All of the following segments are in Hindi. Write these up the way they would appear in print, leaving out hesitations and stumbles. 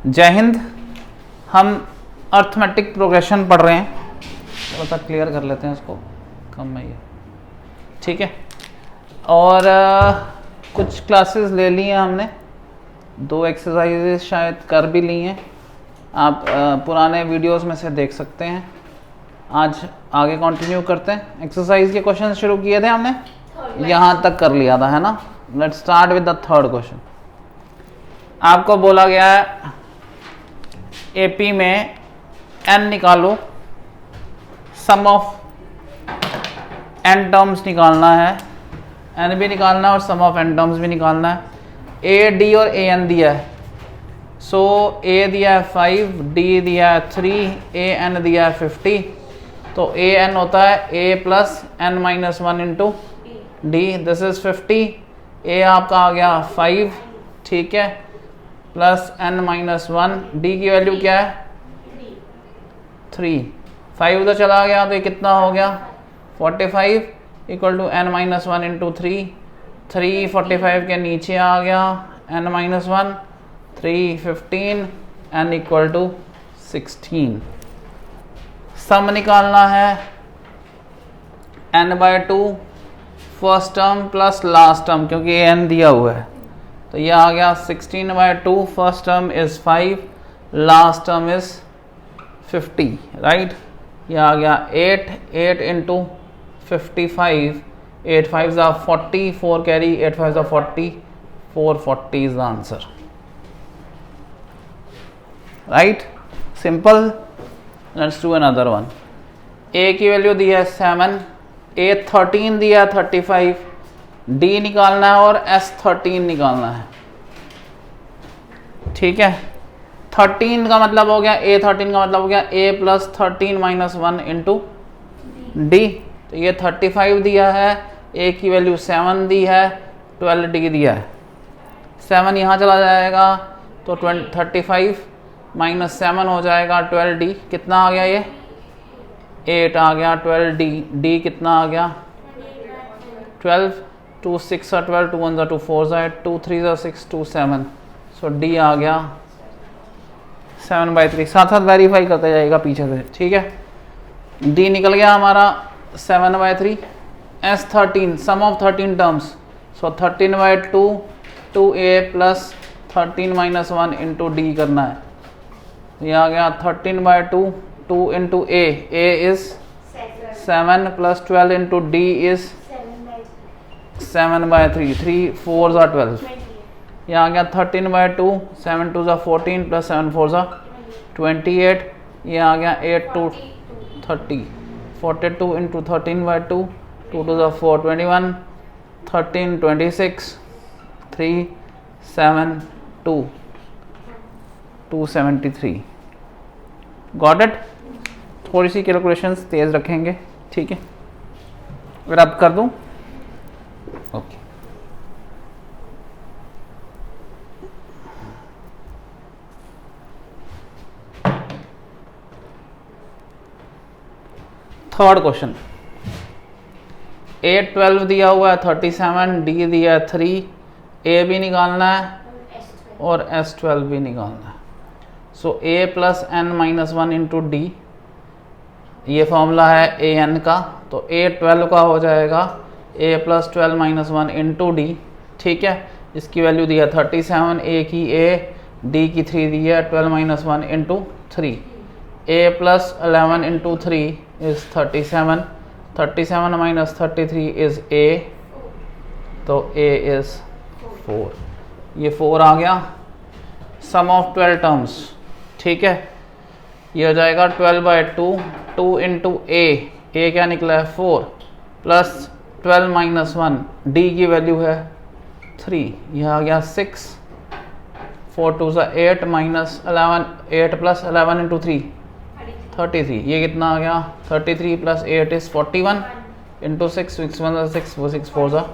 जय हिंद। हम अर्थमेटिक प्रोग्रेशन पढ़ रहे हैं, थोड़ा सा क्लियर कर लेते हैं इसको, कम है ये, ठीक है। और कुछ क्लासेस ले ली हैं हमने, 2 एक्सरसाइजेज शायद कर भी ली हैं, आप पुराने वीडियोस में से देख सकते हैं। आज आगे कंटिन्यू करते हैं। एक्सरसाइज के क्वेश्चन शुरू किए थे हमने, यहाँ तक कर लिया था, है ना। Let's start with the third question. आपको बोला गया है एपी में n निकालो, सम ऑफ n टर्म्स निकालना है, n भी निकालना है और सम ऑफ n टर्म्स भी निकालना है। a, d और a n दिया है, सो a दिया है 5, d दिया है 3, a n दिया है 50, तो a n होता है a plus n minus 1 into d, this is 50। a आपका आ गया 5, ठीक है, प्लस n माइनस 1, d की वैल्यू क्या है 3, 5 उधर चला गया तो ये कितना हो गया 45 equal to n minus 1 into 3, 3 45 के नीचे आ गया, n minus 1 3 15, n equal to 16। Sum निकालना है n by 2 first term plus last term, क्योंकि n दिया हुआ है, तो ये आ गया 16 by 2, first term is 5, last term is 50, right. ये आ गया 8 into 55, 8 5 40, 4 carry, 8 5 40, 440 is the answer, right, simple. Let's do another one. a की वैल्यू दी है 7, a 13 दिया 35, d निकालना है और s 13 निकालना है, ठीक है। 13 का मतलब हो गया a 13 का मतलब हो गया a plus 13 minus 1 into d, तो ये 35 दिया है, a की वैल्यू 7 दी है, 12 d दिया है, 7 यहाँ चला जाएगा तो 35 माइनस 7 हो जाएगा 12 d, कितना आ गया ये 8 आ गया, 12 d कितना आ गया 12, 2 6 12, 2 1 2 4 2 3 6 2 7, सो d आ गया 7/3। साथ साथ वेरीफाई करते जाएगा पीछे से, ठीक है। d निकल गया हमारा 7/3। s 13 sum of 13 terms, so 13/2 2a plus 13 minus 1 into d करना है, ये आ गया 13/2, 2 into a is 7 plus 12 into d is 7/3, 3 4 12, ये आ गया 13/2, 7 2 14 प्लस 7 4 28, ये आ गया 8 2 30, 42 इंटू 13/2, 2 2 4 21, 13 26, 3 7 2 273। Got it. थोड़ी सी कैलकुलेशंस तेज रखेंगे, ठीक है। अगर अब कर दूं, ओके। थर्ड क्वेश्चन, a 12 दिया हुआ है 37, d दिया है 3, a भी निकालना है और s 12 भी निकालना है, सो a plus n minus 1 into D, ये फॉर्मूला है a n का, तो a 12 का हो जाएगा a plus 12 minus 1 into D, ठीक है। इसकी वैल्यू दी है 37, a की a, d की 3 दी है, 12 minus 1 into 3, a plus 11 into 3 is 37, 37 minus 33 is a, तो a इज 4, ये 4 आ गया। सम ऑफ 12 टर्म्स, ठीक है, ये हो जाएगा 12/2, 2 इंटू a क्या निकला है 4, प्लस 12 माइनस 1, d की वैल्यू है 3, यह आ गया 6, 4 2 8 माइनस 11, 8 प्लस 11 इंटू 3 33, ये कितना आ गया 33 plus 8 is 41 into 6 6 1 6 6 4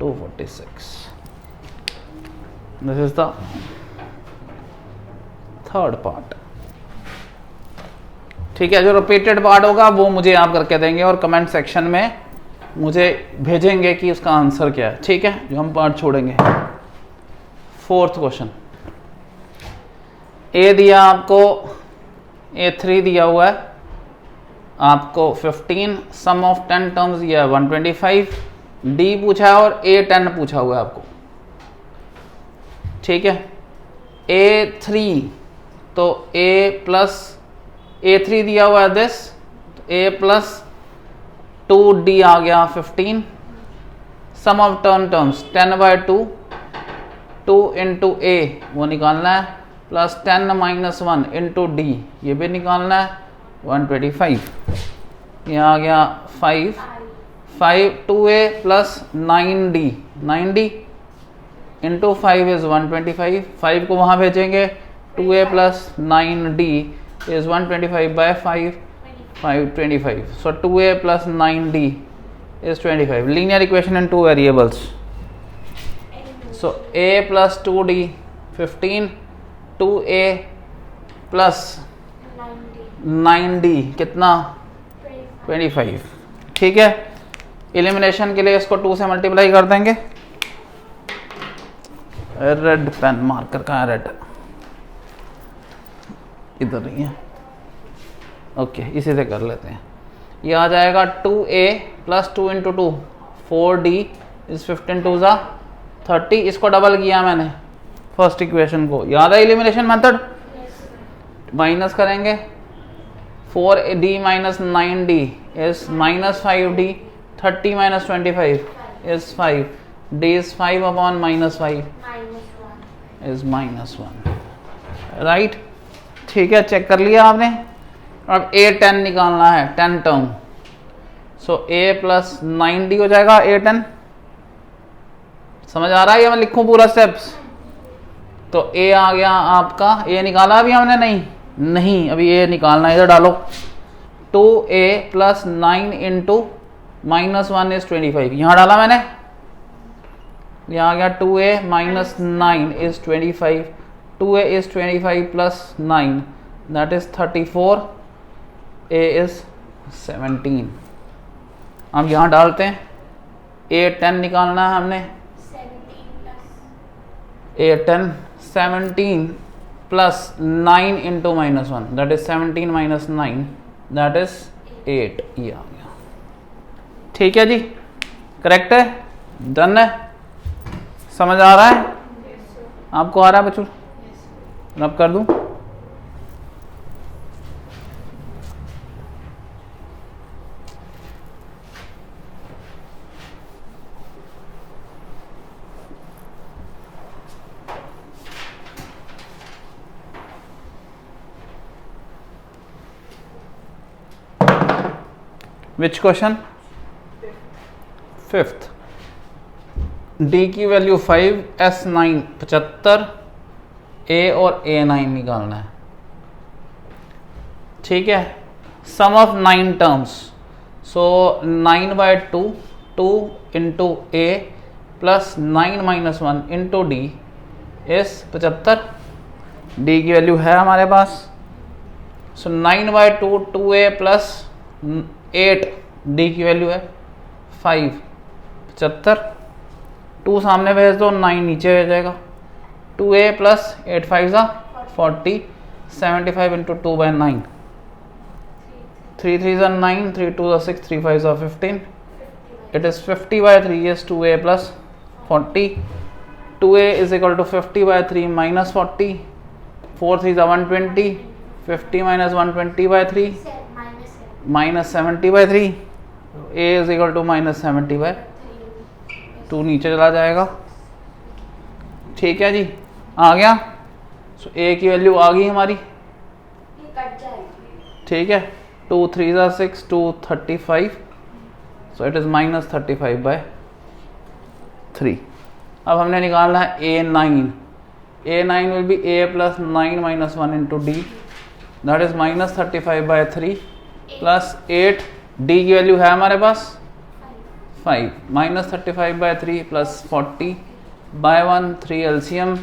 246। This is the third part, ठीक है। जो रिपीटेड पार्ट होगा वो मुझे आप करके देंगे और कमेंट सेक्शन में मुझे भेजेंगे कि उसका आंसर क्या है, ठीक है, जो हम पार्ट छोड़ेंगे। फोर्थ क्वेश्चन, ए दिया आपको, A3 दिया हुआ है आपको 15, सम ऑफ 10 टर्म्स दिया है 125, डी पूछा है और A10 पूछा हुआ है आपको, ठीक है। A3 तो A3 दिया हुआ है दिस, A प्लस 2D आ गया 15, सम ऑफ टर्म्स 10/2, 2 इंटू A वो निकालना है, प्लस 10 माइनस 1 इंटू D ये भी निकालना है 125, ये आ गया 5 2A plus 9D into 5 is 125, 5 को वहाँ भेजेंगे, 2A plus 9D is 125/5, 525, so 2A plus 9D is 25. Linear equation in two variables. So A plus 2D 15, 2A plus 9D कितना 25, ठीक है। एलिमिनेशन के लिए इसको 2 से मल्टीप्लाई कर देंगे। रेड पेन मार्कर कहाँ है, रेड इधर नहीं है, ओके इसी से कर लेते हैं। ये आ जाएगा 2A plus 2 into 2 4D is 15 2 ज़ा 30, इसको डबल किया मैंने फर्स्ट इक्वेशन को, याद है एलिमिनेशन मेथड, माइनस करेंगे 4D minus 9D is minus 5D, 30 minus 25 is 5, D is 5 upon minus 5 is -1, right, ठीक है। चेक कर लिया आपने। अब A10 निकालना है, 10 term, so A plus 9D हो जाएगा A10, समझ आ रहा है ये मैं लिखूं पूरा स्टेप्स। तो A आ गया आपका, A निकाला अभी हमने, नहीं अभी A निकालना है, इधर डालो 2A प्लस 9 इंटू -1 इज 25, यहाँ डाला मैंने, यहाँ आ गया 2A minus 9 is 25, 2A is 25 plus 9 that is 34, A is 17। अब यहाँ डालते हैं, A10 निकालना है हमने, A10 17 plus 9 into -1 that is 17 minus 9 that is 8, ये आ गया, ठीक है जी, करेक्ट है, डन है, समझ आ रहा है आपको, आ रहा है बच्चों, रब कर दूं, विच क्वेश्चन, 5th, D की वैल्यू 5, S9 75, A और A9 निकालना है, ठीक है। Sum of 9 terms, so 9/2, 2 into A plus 9 minus 1 into D is 75, D की वैल्यू है हमारे पास, सो 9/2 2A प्लस 8, D की वैल्यू है 5, 75, 2 सामने भेज दो, 9 नीचे भेज जाएगा, 2A प्लस 8 5 ज़ा 40, 75 इंटू 2/9, 3 3 ज़ा 9, 3 2 ज़ा 6, 3 5 ज़ा 15, it is 50/3 is 2A plus 40, 2A is equal to 50/3 minus 40, 4 3 ज़ा 120, 50 minus 120/3 minus 70/3, A is equal to minus 70/2 नीचे चला जाएगा, ठीक है जी, आ गया। सो A की वैल्यू आ गई हमारी, ठीक है, 2 3 ज़ा 6, 2 35, सो इट इज़ माइनस 35/3। अब हमने निकालना है A9, A9 will be A plus 9 minus 1 into D that is minus 35/3 plus 8, D की वैल्यू है हमारे पास 5, minus 35/3 plus 40/1, 3 LCM,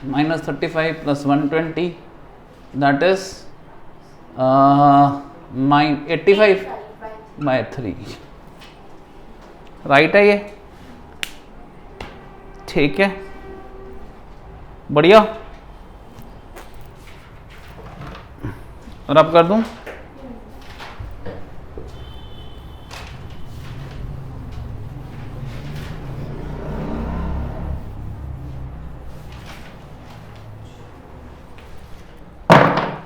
minus 35 plus 120 that is 85/3, right है ये, ठीक है, बढ़िया। रब कर दूं?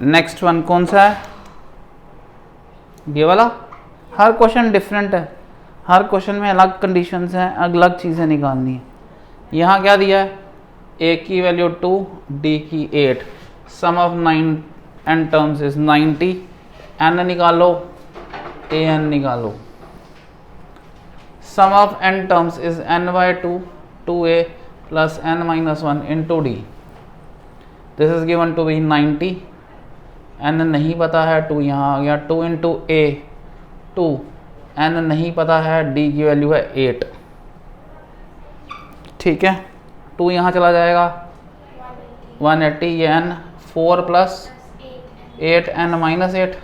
नेक्स्ट वन कौन सा है? ये वाला। हर क्वेश्चन डिफरेंट है, हर क्वेश्चन में अलग कंडीशंस हैं, अलग चीज़ें निकालनी है। यहाँ क्या दिया है? ए की वैल्यू 2, डी की 8, sum of 9 n terms is 90, n निकालो, ए एन निकालो। Sum of n terms is n by 2, 2a plus n minus 1 into d। This is given to be 90, n नहीं पता है, 2 यहाँ आ गया, 2 इंटू ए 2, n नहीं पता है, d की वैल्यू है 8। ठीक है, 2 यहाँ चला जाएगा, 180, ये n 4 प्लस 8 n माइनस 8,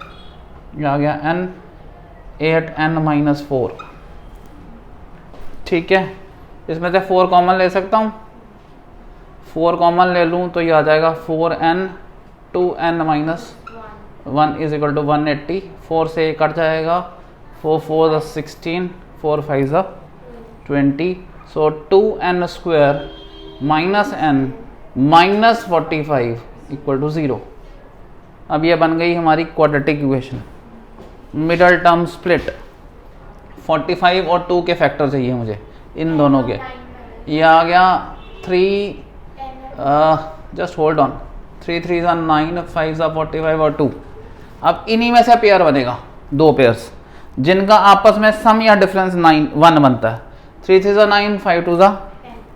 ये आ गया n 8 n माइनस 4। ठीक है, इसमें से 4 कॉमन ले सकता हूँ, 4 कॉमन ले लूँ तो ये आ जाएगा 4n 2n minus 1 is equal to 180। 4 से कट जाएगा, 4 4 16, 4 5 20, so 2n square minus n minus 45 equal to 0। अब ये बन गई हमारी quadratic equation. Middle term split, 45 और 2 के फैक्टर चाहिए मुझे इन दोनों के। ये आ गया 3, जस्ट होल्ड ऑन, 3 3 9, 5 45 और 2। अब इन्हीं में से पेयर बनेगा, 2 पेयर्स जिनका आपस में सम या डिफरेंस 1 बनता है। 3 3 9, 5 2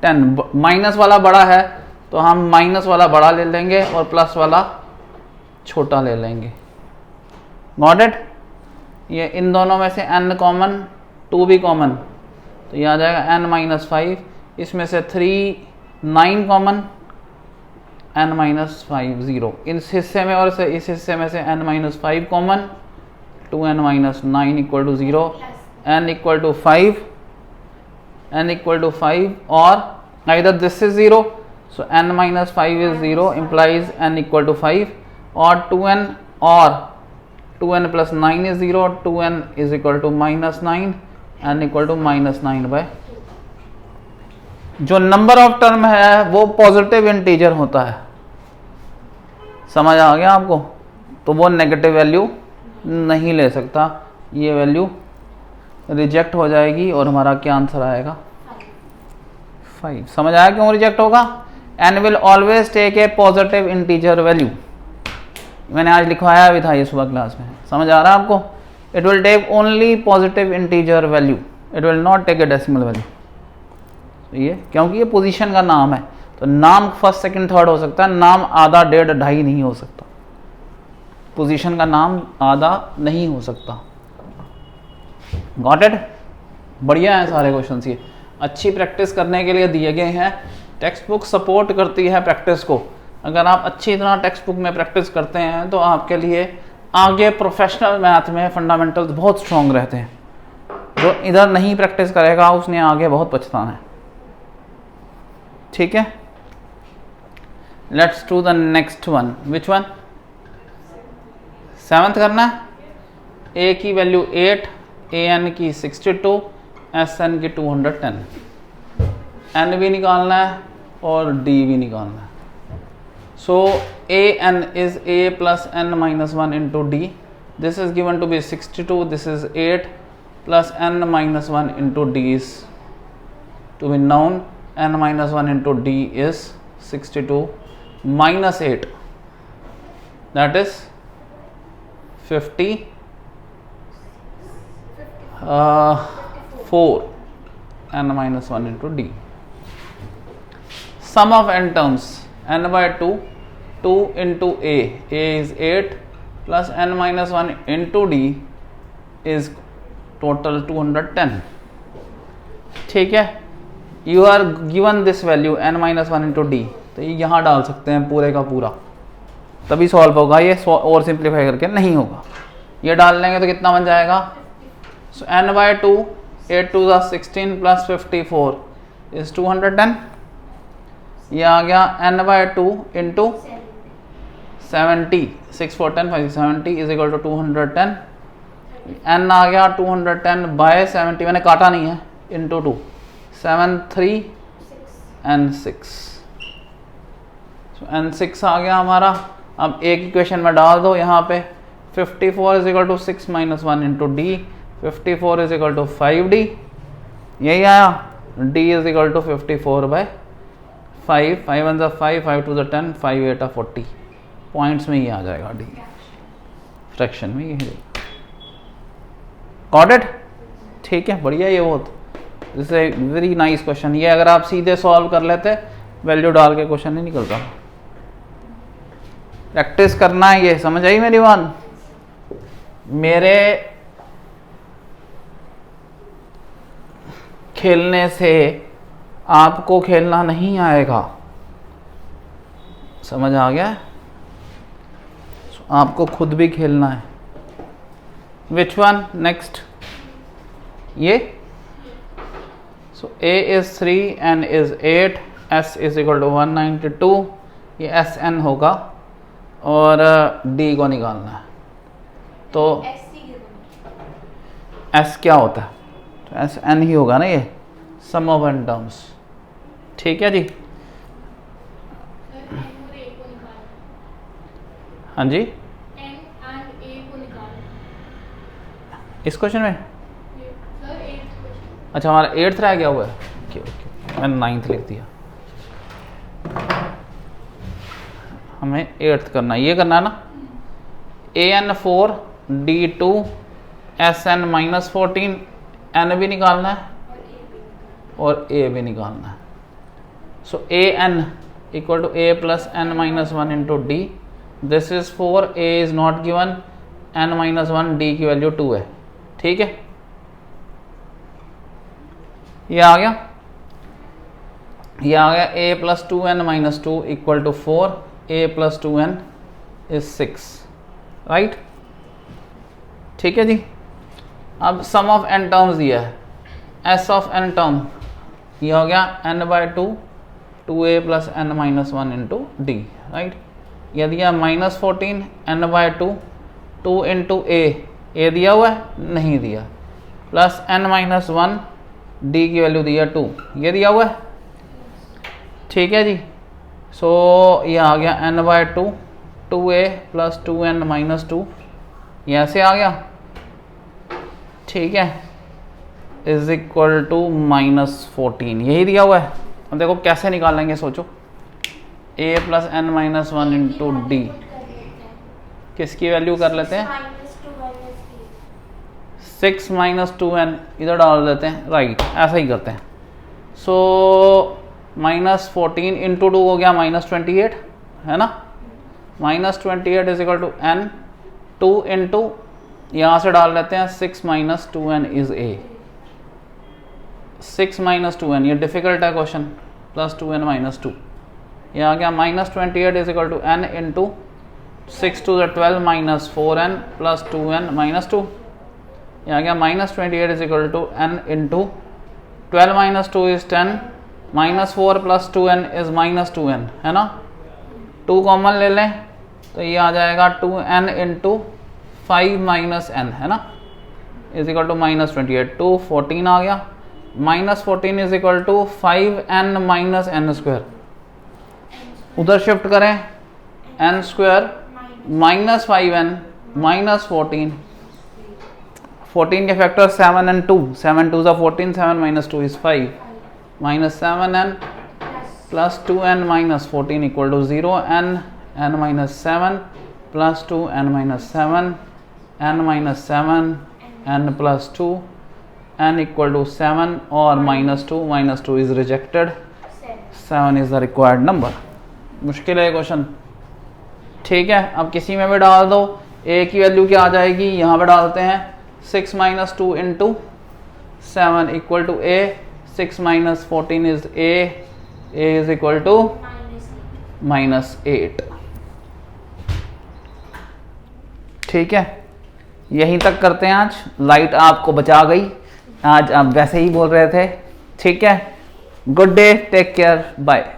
10। माइनस वाला बड़ा है तो हम माइनस वाला बड़ा ले लेंगे और प्लस वाला छोटा ले लेंगे। Got it? ये इन दोनों में से n कॉमन, 2 भी कॉमन, तो ये आ जाएगा n माइनस 5। इसमें से 3 9 कॉमन, n माइनस 5 0। इस हिस्से में और इस हिस्से में से n minus 5 common, 2n minus 9 equal to 0, n equal to 5, n equal to 5 और either this is 0, so n minus 5 is 0 implies n equal to 5, और 2n और 2n plus 9 is 0, 2n is equal to minus 9, n equal to minus 9 by। जो नंबर ऑफ टर्म है वो पॉजिटिव इंटीजर होता है, समझ आ गया आपको? तो वो नेगेटिव वैल्यू नहीं ले सकता, ये वैल्यू रिजेक्ट हो जाएगी और हमारा क्या आंसर आएगा? 5। समझ आया क्यों रिजेक्ट होगा? n will always take a positive integer value. मैंने आज लिखवाया भी था ये सुबह क्लास में, समझ आ रहा है आपको? It will take only positive integer value, it will not take a decimal value. ये क्योंकि ये पोजीशन का नाम है, तो नाम फर्स्ट सेकंड थर्ड हो सकता है, नाम आधा डेढ़ ढाई नहीं हो सकता, पोजीशन का नाम आधा नहीं हो सकता। Got it? बढ़िया है सारे क्वेश्चंस, ये अच्छी प्रैक्टिस करने के लिए दिए गए हैं। टेक्स्ट बुक सपोर्ट करती है प्रैक्टिस को। अगर आप अच्छी तरह टेक्स्ट बुक में प्रैक्टिस करते हैं तो आपके लिए आगे प्रोफेशनल मैथ में फंडामेंटल्स बहुत स्ट्रॉन्ग रहते हैं। जो इधर नहीं प्रैक्टिस करेगा उसने आगे बहुत पछताना है। ठीक है, let's do the next one. Which one? 7th करना है। ए की वैल्यू 8, an की 62, sn की 210। n भी निकालना है और d भी निकालना है। So an is a plus n minus 1 into d। This is given to be 62, this is 8 plus n minus 1 into d is to be known। n minus 1 into d is 62 minus 8, that is 54 n minus 1 into d। Sum of n terms n by 2, 2 into a is 8 plus n minus 1 into d is total 210। ठीक है, you are given this value n minus 1 into d, तो ये यहाँ डाल सकते हैं पूरे का पूरा, तभी सॉल्व होगा। ये और सिंप्लीफाई करके नहीं होगा। ये डाल लेंगे तो कितना बन जाएगा? So n by 2, 8 2 16 plus 54 is 210। ये आ गया n by 2 into 70, 6 4 10 5 70 is equal to 210, n आ गया 210 बाय 70, मैंने काटा नहीं है, इंटू 2, 7 3 n6, n6 आ गया हमारा। अब एक इक्वेशन में डाल दो यहाँ पे, 54 is equal to 6 minus 1 into d, 54 is equal to 5d, यही आया, d is equal to 54 by 5, 5 1 ज़ा 5, 5 2 ज़ा 10, 5 8 40, पॉइंट्स में ये आ जाएगा d, फ्रैक्शन में ये गॉट इट। ठीक है, बढ़िया, ये बहुत this is very nice question. ये अगर आप सीधे सॉल्व कर लेते, वैल्यू डाल के क्वेश्चन नहीं निकलता, प्रैक्टिस करना है, ये समझ आई मेरी बात। मेरे खेलने से आपको खेलना नहीं आएगा, समझ आ गया? आपको खुद भी खेलना है। Which one next? ये सो a is 3, n is 8, s is equal to 192, ये एस एन होगा और d को निकालना है, तो s क्या होता है? तो एस एन ही होगा ना, ये सम ऑफ n टर्म्स। ठीक है जी, हाँ जी, इस क्वेश्चन में अच्छा हमारा 8th रह गया हुआ है, ओके ओके, मैंने 9th लिख दिया, हमें 8th करना है, ये करना है ना। an4 d2 sn minus 14, n भी निकालना है और a भी निकालना है। So an equal to a plus n minus 1 into d, this is 4, a is not given, n minus 1, d की वैल्यू 2 है। ठीक है, ये आ गया, ये आ गया a plus 2n minus 2 equal to 4, a plus 2n is 6, right. ठीक है जी, अब सम ऑफ n टर्म्स दिया है, s ऑफ n टर्म ये हो गया n by 2, 2a plus n minus 1 into d, right. ये दिया minus 14, n by 2, 2 into a दिया हुआ है, नहीं दिया, प्लस n माइनस 1, d की वैल्यू दिया 2, ये दिया हुआ है। ठीक है जी, सो ये आ गया n by 2, 2a plus 2n minus 2, ये ऐसे आ गया। ठीक है, इज इक्वल टू माइनस 14, यही दिया हुआ है। अब देखो कैसे निकालेंगे, सोचो, a plus n minus 1 into D, किसकी वैल्यू कर लेते हैं, 6 माइनस 2n इधर डाल देते हैं, राइट, ऐसा ही करते हैं। सो माइनस 14 इंटू 2 हो गया माइनस 28, है ना, minus 28 is equal to n, 2 into यहाँ से डाल लेते हैं 6 minus 2n is a, 6 minus 2n, ये डिफिकल्ट है क्वेश्चन, प्लस 2n माइनस 2, ये आ गया minus 28 is equal to n into 6 to the 12 minus 4n plus 2n minus 2, ये आ गया minus 28 is equal to n into 12 minus 2 is 10, minus 4 plus 2n is minus 2n, है ना, 2 कॉमन ले लें तो ये आ जाएगा 2n इंटू 5 माइनस n, है ना, इज इक्वल टू माइनस 28, 2 14 आ गया, minus 14 is equal to 5n minus n square, उधर शिफ्ट करें, n square minus 5n minus 14, 14 के factor 7 and 2, 7 2 is 14, 7 minus 2 is 5, minus 7n plus 2n minus 14 equal to 0, n minus 7 plus 2, n minus 7, n minus 7, n plus 2, n equal to 7 or minus 2 is rejected, 7 is the required number। मुश्किल है क्वेश्चन। ठीक है, अब किसी में भी डाल दो, a की वैल्यू क्या आ जाएगी, यहाँ पे डालते हैं 6 minus 2 into 7 equal to a, 6 minus 14 is a is equal to minus 8। ठीक है, यहीं तक करते हैं आज, लाइट आपको बचा गई, आज आप वैसे ही बोल रहे थे। ठीक है, good day, take care, bye.